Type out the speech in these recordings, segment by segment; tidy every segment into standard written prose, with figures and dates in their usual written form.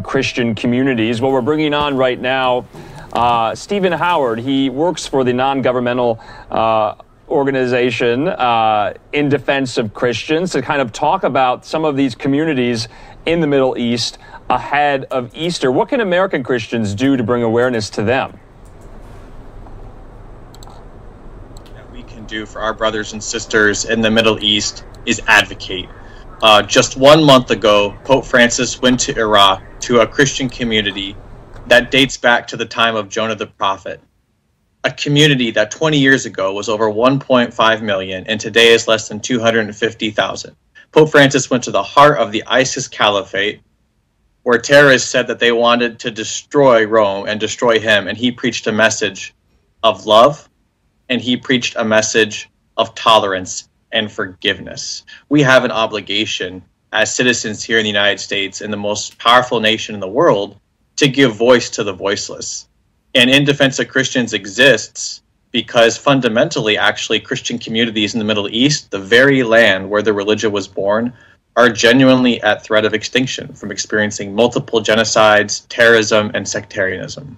Christian communities. Well, we're bringing on right now Stephen Howard. He works for the non-governmental organization in defense of Christians to kind of talk about some of these communities in the Middle East ahead of Easter. What can American Christians do to bring awareness to them? That we can do for our brothers and sisters in the Middle East is advocate. Just 1 month ago, Pope Francis went to Iraq to a Christian community that dates back to the time of Jonah the prophet. A community that 20 years ago was over 1.5 million and today is less than 250,000. Pope Francis went to the heart of the ISIS caliphate, where terrorists said that they wanted to destroy Rome and destroy him, and he preached a message of love, and he preached a message of tolerance and forgiveness. We have an obligation as citizens here in the United States, in the most powerful nation in the world, to give voice to the voiceless. And In Defense of Christians exists because fundamentally, actually, Christian communities in the Middle East, the very land where the religion was born, are genuinely at threat of extinction from experiencing multiple genocides, terrorism, and sectarianism.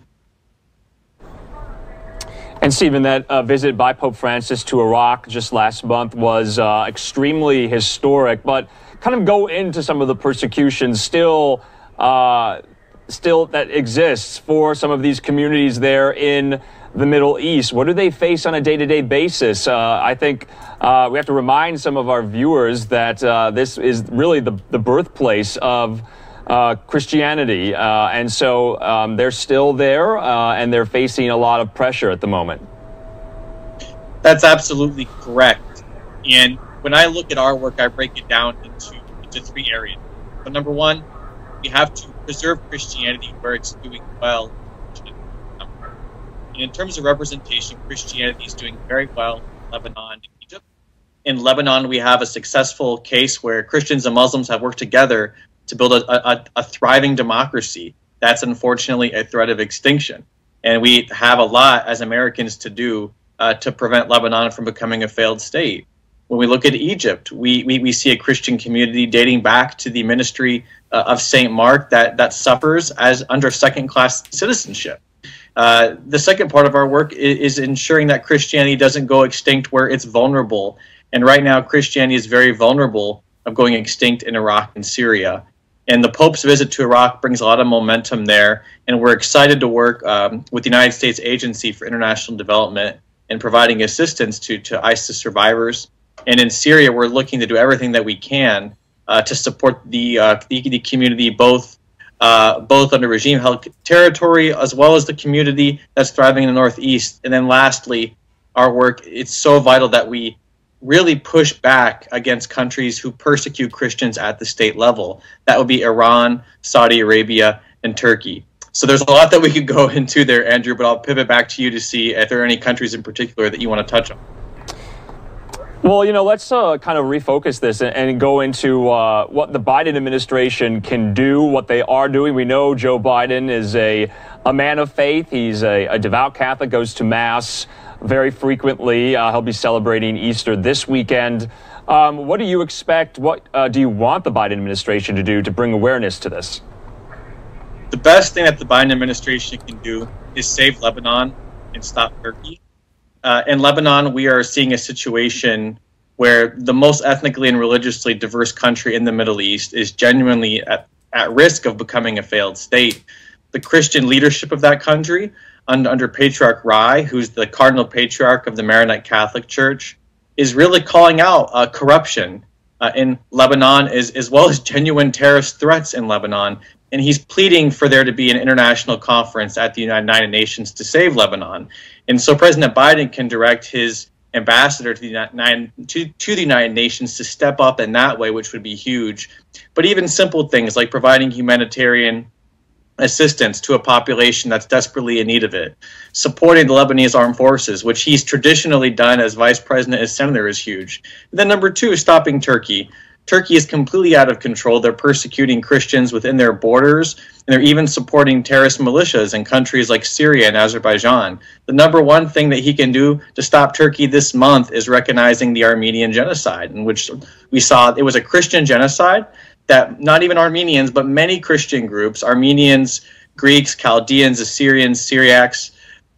And Stephen, that visit by Pope Francis to Iraq just last month was extremely historic, but kind of go into some of the persecution still that exists for some of these communities there in the Middle East. What do they face on a day-to-day basis? I think we have to remind some of our viewers that this is really the birthplace of Christianity. And so they're still there and they're facing a lot of pressure at the moment. That's absolutely correct. And when I look at our work, I break it down into 3 areas. But number one, we have to preserve Christianity where it's doing well. And in terms of representation, Christianity is doing very well in Lebanon and Egypt. In Lebanon, we have a successful case where Christians and Muslims have worked together to build a thriving democracy. That's unfortunately a threat of extinction. And we have a lot as Americans to do to prevent Lebanon from becoming a failed state. When we look at Egypt, we see a Christian community dating back to the ministry of St. Mark that suffers as under second-class citizenship. The second part of our work is ensuring that Christianity doesn't go extinct where it's vulnerable. And right now, Christianity is very vulnerable of going extinct in Iraq and Syria. And the Pope's visit to Iraq brings a lot of momentum there. And we're excited to work with the United States Agency for International Development and providing assistance to ISIS survivors. And in Syria, we're looking to do everything that we can to support the community, both under regime-held territory as well as the community that's thriving in the Northeast. And then lastly, our work, it's so vital that we really push back against countries who persecute Christians at the state level. That would be Iran, Saudi Arabia, and Turkey. So there's a lot that we could go into there, Andrew, but I'll pivot back to you to see if there are any countries in particular that you want to touch on. Well, you know, let's kind of refocus this and go into what the Biden administration can do, what they are doing. We know Joe Biden is a man of faith. He's a devout Catholic, goes to Mass very frequently. He'll be celebrating Easter this weekend. What do you expect? What do you want the Biden administration to do to bring awareness to this? The best thing that the Biden administration can do is save Lebanon and stop Turkey. In Lebanon, we are seeing a situation where the most ethnically and religiously diverse country in the Middle East is genuinely at risk of becoming a failed state. The Christian leadership of that country, under Patriarch Rai, who's the Cardinal Patriarch of the Maronite Catholic Church, is really calling out corruption in Lebanon, as well as genuine terrorist threats in Lebanon. And he's pleading for there to be an international conference at the United Nations to save Lebanon. And so President Biden can direct his ambassador to the United Nations to step up in that way, which would be huge. But even simple things like providing humanitarian assistance to a population that's desperately in need of it, supporting the Lebanese armed forces, which he's traditionally done as vice president, as senator, is huge. And then number two, stopping Turkey. Turkey is completely out of control. They're persecuting Christians within their borders, and they're even supporting terrorist militias in countries like Syria and Azerbaijan. The number one thing that he can do to stop Turkey this month is recognizing the Armenian Genocide, in which we saw it was a Christian genocide that not even Armenians, but many Christian groups, Armenians, Greeks, Chaldeans, Assyrians, Syriacs,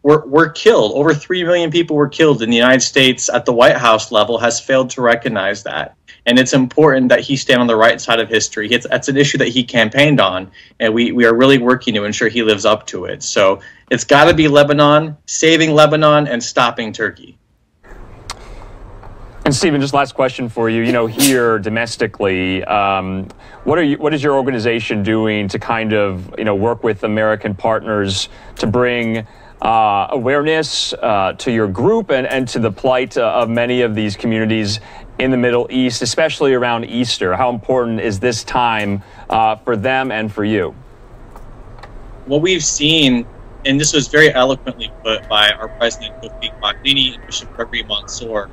were killed. Over 3 million people were killed, and the United States at the White House level has failed to recognize that. And it's important that he stand on the right side of history. That's an issue that he campaigned on, and we are really working to ensure he lives up to it. So it's got to be Lebanon, saving Lebanon, and stopping Turkey. And Stephen, just last question for you. You know, here domestically, what is your organization doing to kind of, you know, work with American partners to bring awareness to your group and to the plight of many of these communities in the Middle East, especially around Easter? How important is this time for them and for you? What we've seen, and this was very eloquently put by our president, Tawfiq Baghdini, and Bishop Gregory Mansour,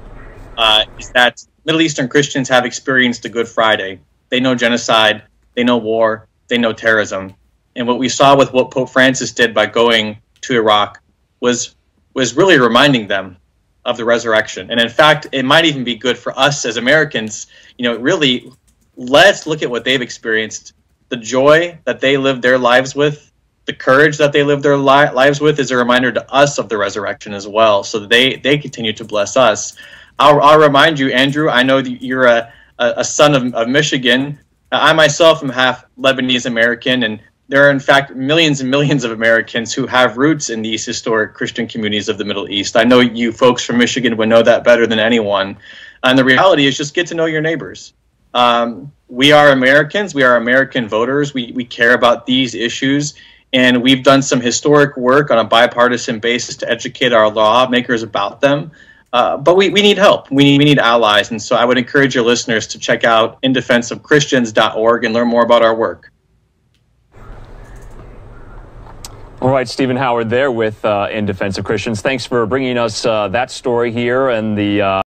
is that Middle Eastern Christians have experienced a Good Friday. They know genocide, they know war, they know terrorism. And what we saw with what Pope Francis did by going to Iraq was really reminding them of the resurrection. And in fact, it might even be good for us as Americans. You know, really, let's look at what they've experienced. The joy that they lived their lives with, the courage that they lived their lives with, is a reminder to us of the resurrection as well. So that they continue to bless us. I'll remind you, Andrew, I know that you're a son of Michigan. I myself am half Lebanese American, and there are, in fact, millions and millions of Americans who have roots in these historic Christian communities of the Middle East. I know you folks from Michigan would know that better than anyone. And the reality is just get to know your neighbors. We are Americans. We are American voters. We care about these issues. And we've done some historic work on a bipartisan basis to educate our lawmakers about them. But we need help. We need allies. And so I would encourage your listeners to check out indefenseofchristians.org and learn more about our work. All right, Stephen Howard there with In Defense of Christians. Thanks for bringing us that story here and the